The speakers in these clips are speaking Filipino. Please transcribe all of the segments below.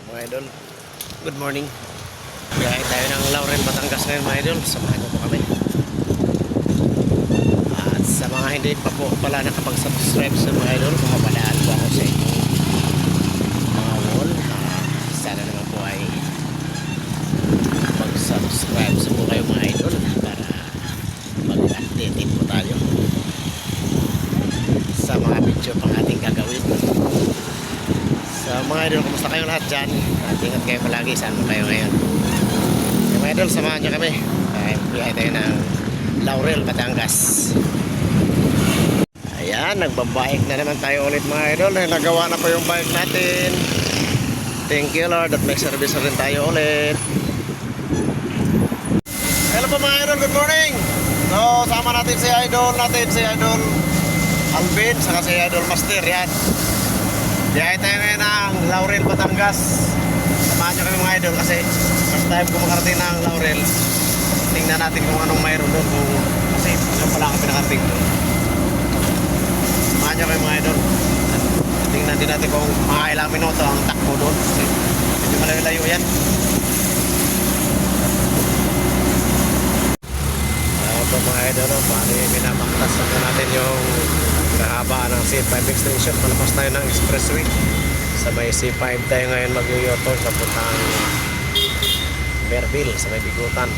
mga idol. Good morning. Biyahe tayo ng Laurel, Batangas ngayon mga idol. Samahan niyo po kami. At sa mga hindi pa po pala nakapag-subscribe sa mga idol, makapalaan po ako sa inyong mga wall. Sana naman po ay mag-subscribe sa po kayo mga idol para mag-updated po tayo sa mga video pang ating gagawin. So mga idol, kumusta kayo lahat dyan? At ingat kayo palagi, saan mo kayo ngayon? So, mga idol, samahan nyo kami. Biyahe tayo ng Laurel, Batangas. Ayan, nagbabike na naman tayo ulit mga idol. Nagawa na po yung bike natin. Thank you Lord at may service na rin tayo ulit. Hello po mga idol, good morning. So sama natin si idol Alvin, saka si idol Master. Yan, biyahe tayo ngayon ng Laurel, Batangas. Samahan nyo kami mga idol kasi first time ko makarating ng Laurel. Tingnan natin kung anong mayroon doon, kasi yung pala kami nakarating doon. Samahan nyo kami mga idol. Tingnan din natin kung mga ilang minuto ang takbo doon, kasi medyo malayo-layo yan. Ito mga idol, pinapaktas natin yung kahabaan ng C5 extension. Palabas tayo ng expressway. Sa may C5 tayo ngayon mag-u-turn sa puntang Berbil, sa may Bigutan.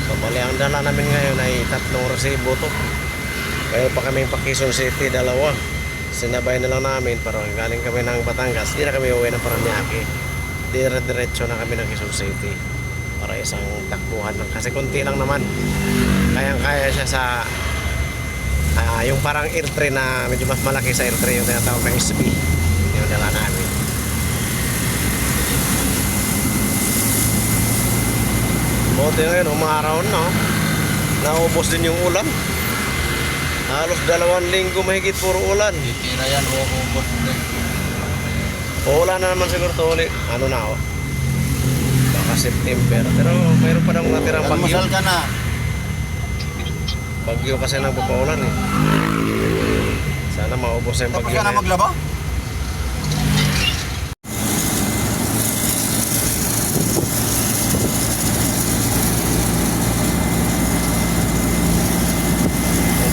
So bali ang dala namin ngayon ay 3 resibo to. Kaya pa kaming pa Quezon City, 2. Sinabay na lang namin, pero galing kami ng Batangas, di na kami uwi ng Paranaque. Diretso na kami ng Quezon City para isang takbuhan lang, kasi konti lang naman, kaya siya sa yung parang airtrain na medyo mas malaki sa airtrain, yung tinatawag na SB, yung dala namin. Buti ngayon umaraw na, naubos din yung ulan. Halos 2 linggo mahigit puro ulan. Tira yan, uubos din. Ulan na naman siguro to ulit. Ano na ako? Baka September. Pero mayroon pa daw natirang bagyo. Almusal ka na. Bagyo kasi nagpapaulan eh. Sana maubos na yung Tapos bagyo ka na na yun. maglaba?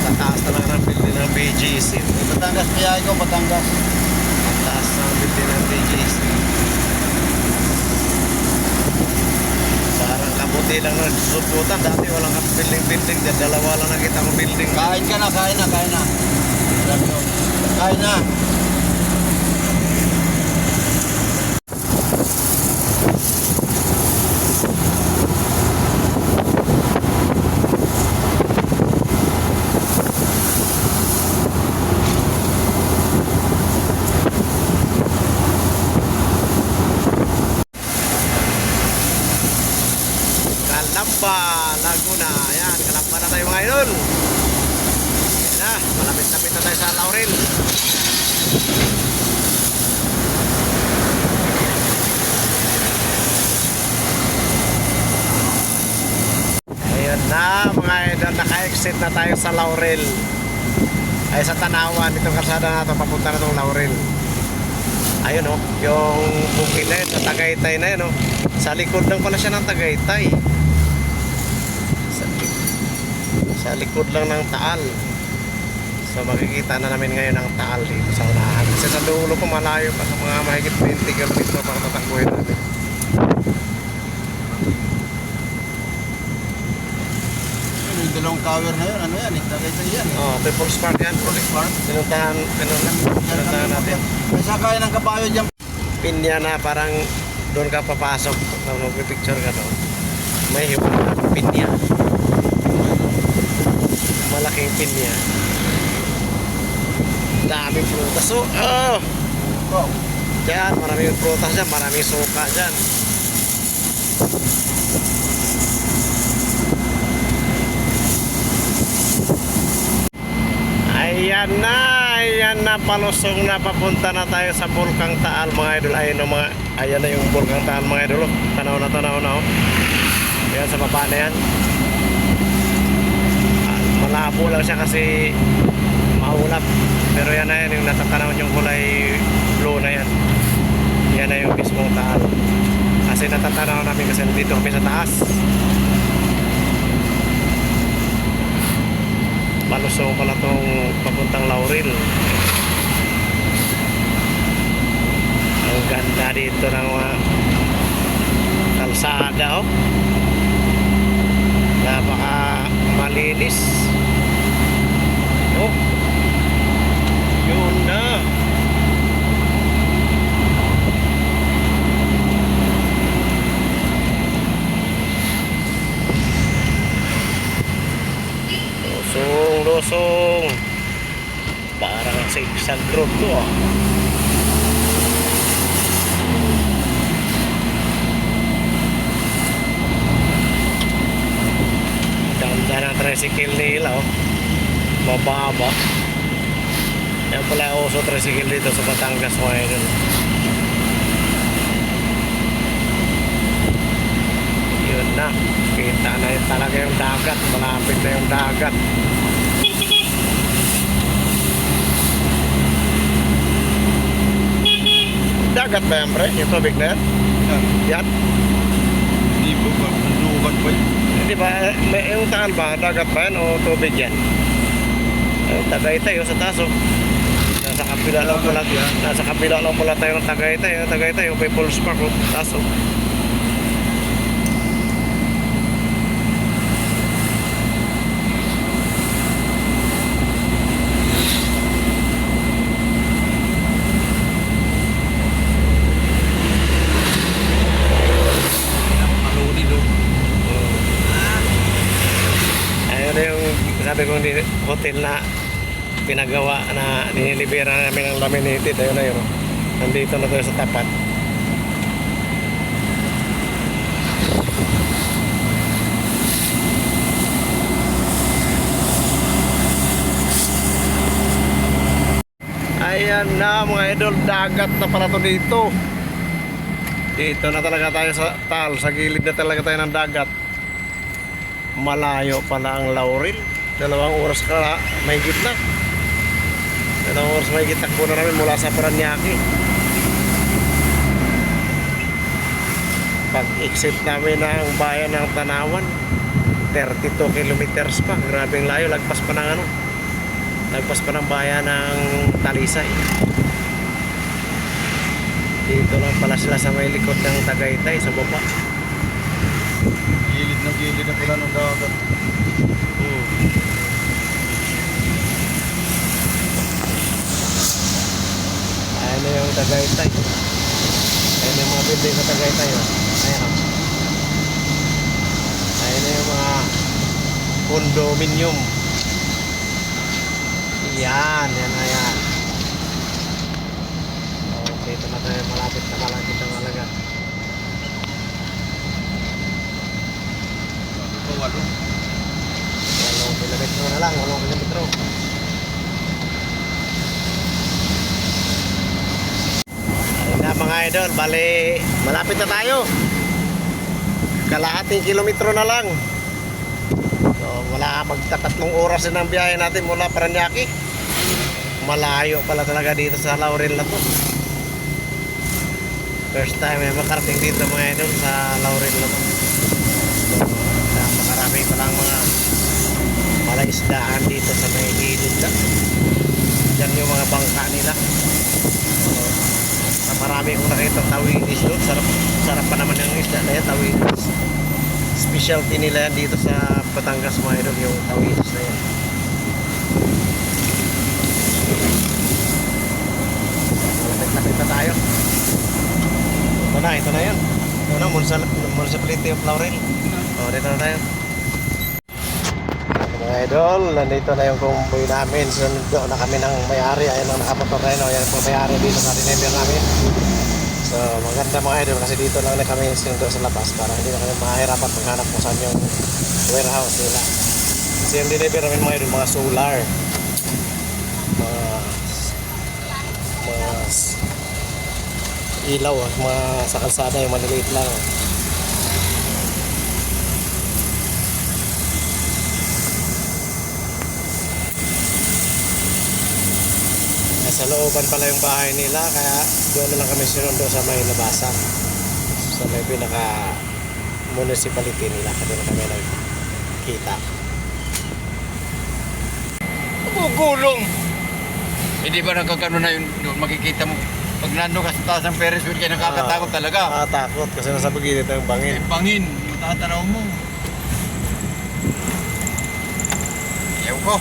Tataas talaga ng building ng BGC. Batangas, piyahe ko, Batangas. Tataas ng building ng BGC. Parang kabuti lang na suputan. Dati walang building. Dalawa lang nakita ko building. Kain ka na, kain na. Sabi ko, kain na. Kalamba, Laguna. Ayan, Kalamba na tayo mga idol. Ayan na, malapit-lapit na tayo sa Laurel. Ayan na mga idol, naka-exit na tayo sa Laurel. Ay sa Tanawan, itong kalsada na ito, papunta na itong Laurel. Ayun o, yung bukid na yun, sa Tagaytay na yun o. Sa likod lang pala siya ng Tagaytay. Sa likod lang ng Taal. So makikita na namin ngayon ang Taal dito sa unahan. Kasi sa dulo ko malayo pa, sa mga mahigit 20 km para tatakbuhin natin. Yung dalawang tower na yun, ano yan eh? Tagaytay yan eh. Oh, People's Park yan. Police Park. Pinuntahan natin. May sakay ng kabayo dyan. Pinya na parang doon ka papasok. Magpipicture ka doon. May hiwag na pinya. Malaking pinya. Daming prutas. So, Wow. dyan, maraming prutas dyan. Maraming suka dyan. Ayan na, palusong na, papunta na tayo sa Bulkang Taal mga idol. Ayan na yung Bulkang Taal mga idol. Tanaw na oh. Ayan sa baba na yan. Malabo lang siya kasi maulap. Pero yan na yan, yung natatanaw yung kulay blue na yan. Yan na yung mismong Taal. Kasi natatanaw namin kasi dito kami sa taas. Palusong pala tong papuntang Laurel. Ang ganda dito ng mga kalsada, oh. Napaka malinis. Oh. Yun na. Losong. Parang zigzag road to, ah. Ganda ng tricycle nila, oh. Mababa. Yan pala uso tricycle dito sa Batangas, mga idol. Yun na. Kita na yun talaga yung dagat. Malapit na yung dagat. Dagat ba yan, pre? Yung tubig na yan? Yan? Hindi po ba? Nandukan pa yun. Hindi ba? May yung Taal ba? Dagat ba yan o tubig yan? Tagaytay o sa taso. Nasa kabila lang pala. Nasa kabila lang pala tayo ng Tagaytay. Tagaytay o People's Park o taso. Sabi ko hindi hotel na pinagawa na dinilibera namin ng laminated. Ayun na yun, oh. Nandito na tayo sa tapat. Ayan na mga idol, dagat na pala to dito. Dito na talaga tayo sa Taal, sa gilid na talaga tayo ng dagat. Malayo pala ang Laurel. 2 oras ka may gitna. 2 oras may gitna po na namin mula sa Paranaque. Pag-exit namin ng bayan ng Tanawan, 32 kilometers pa. Grabing layo. Lagpas pa ng ano, lagpas pa ng bayan ng Talisay. Dito lang pala sila sa may likod ng Tagaytay sa baba. Gilid na pala ng dagat. Ayan na yung Tagaytay. Ayan na yung mga building sa Tagaytay, oh. Ayan, oh. Ayan na yung mga condominium. Yan na yan. So, dito na tayo, malapit na ang alaga. Ito, 8. 8 kilometro na lang, 8 kilometro. Ayun na mga idol, bali malapit na tayo. Kalahating kilometro na lang. So wala, magta3 oras din ang biyahe natin mula Paranaque. Malayo pala talaga dito sa Laurel na to. First time ay makarating dito mga idol sa Laurel na to. So napakarami pa lang mga malaisdaan dito sa may gilid na. Diyan yung mga bangka nila. So, marami kong nakita tawilis doon. Sarap pa naman yung isda na yan, tawilis. Specialty nila yan dito sa Batangas mga idol, yung tawilis na yan. Lapit na tayo. Ito na yan. Ito na, Municipality of Laurel. O, dito na tayo. Mga idol, nandito na yung convoy namin. Sundo na kami ng may-ari. Ayan ang nakamotor na yun. Ayan po may-ari dito sa dinner namin. So maganda mga idol kasi dito lang na kami sundo sa labas para hindi na kami mahirapan maghanap kung saan yung warehouse nila. Kasi yung deliver namin mga idol, mga solar. Mga ilaw, mga sa kalsada yung maliliit lang. Sa looban pala yung bahay nila, kaya doon na lang kami sinundo sa may labasan. Sa may pinaka municipality nila, doon na kami nagkita. Gulong! Hindi ba nagkakano na yun doon makikita mo? Pag nandun ka sa taas ng Ferris wheel, kaya nakakatakot talaga. Nakakatakot kasi nasa pagitan ng bangin. Yung bangin, yung tatanaw mo. Ewan ko.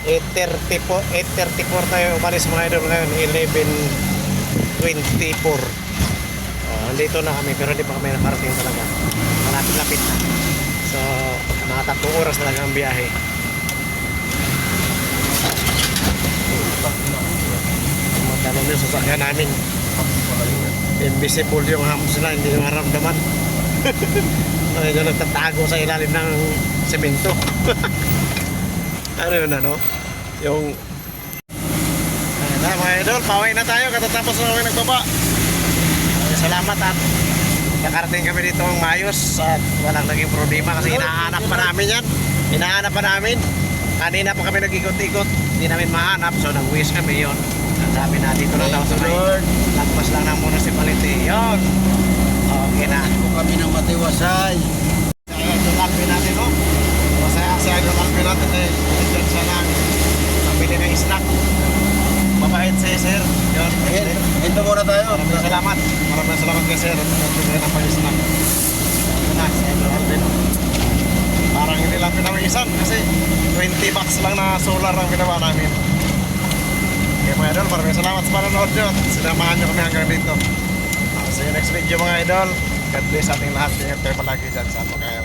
8:34 tayo umalis mga idol ngayon, 11:24. Andito na kami pero hindi pa kami nakarating talaga. Malapit-lapit na. So, mga 3 oras talaga ang biyahe. Magkano yung sasakyan namin. Invisible yung hams na, hindi nyo maramdaman. Medyo nagtatago sa ilalim ng semento. Ano yun ano? Yung ayun na mga idol, pauwi na tayo katatapos na kami nagbaba. Salamat at nakarating kami dito ng maayos at walang naging problema kasi hinahanap pa namin yan. Hinahanap pa namin. Kanina pa kami nag-ikot-ikot, hindi namin mahanap, so nag-wish kami yon. Sabi na dito lang daw sa may lagpas lang ng municipality. Yon. Okay na. Kung kami ng matiwasay. Kaya ito kalbi natin, no? Masaya si Idol Kalbi natin eh. Diyan siya lang. Nabili ng snack. Mabait si Sir. Yun. Ito muna tayo. Maraming salamat. Maraming salamat kay Sir. Nagbili ng pang-snack. Ito na, si Idol Kalbi. Parang hindi lang pinawisan kasi 20 bucks lang na solar ang pinawa namin. Okay mga idol, maraming salamat sa panonood nyo. Sinamahan nyo kami hanggang dito. See you next video mga idol. God bless ating lahat. Ingat kayo palagi dyan. Saan mo kayo?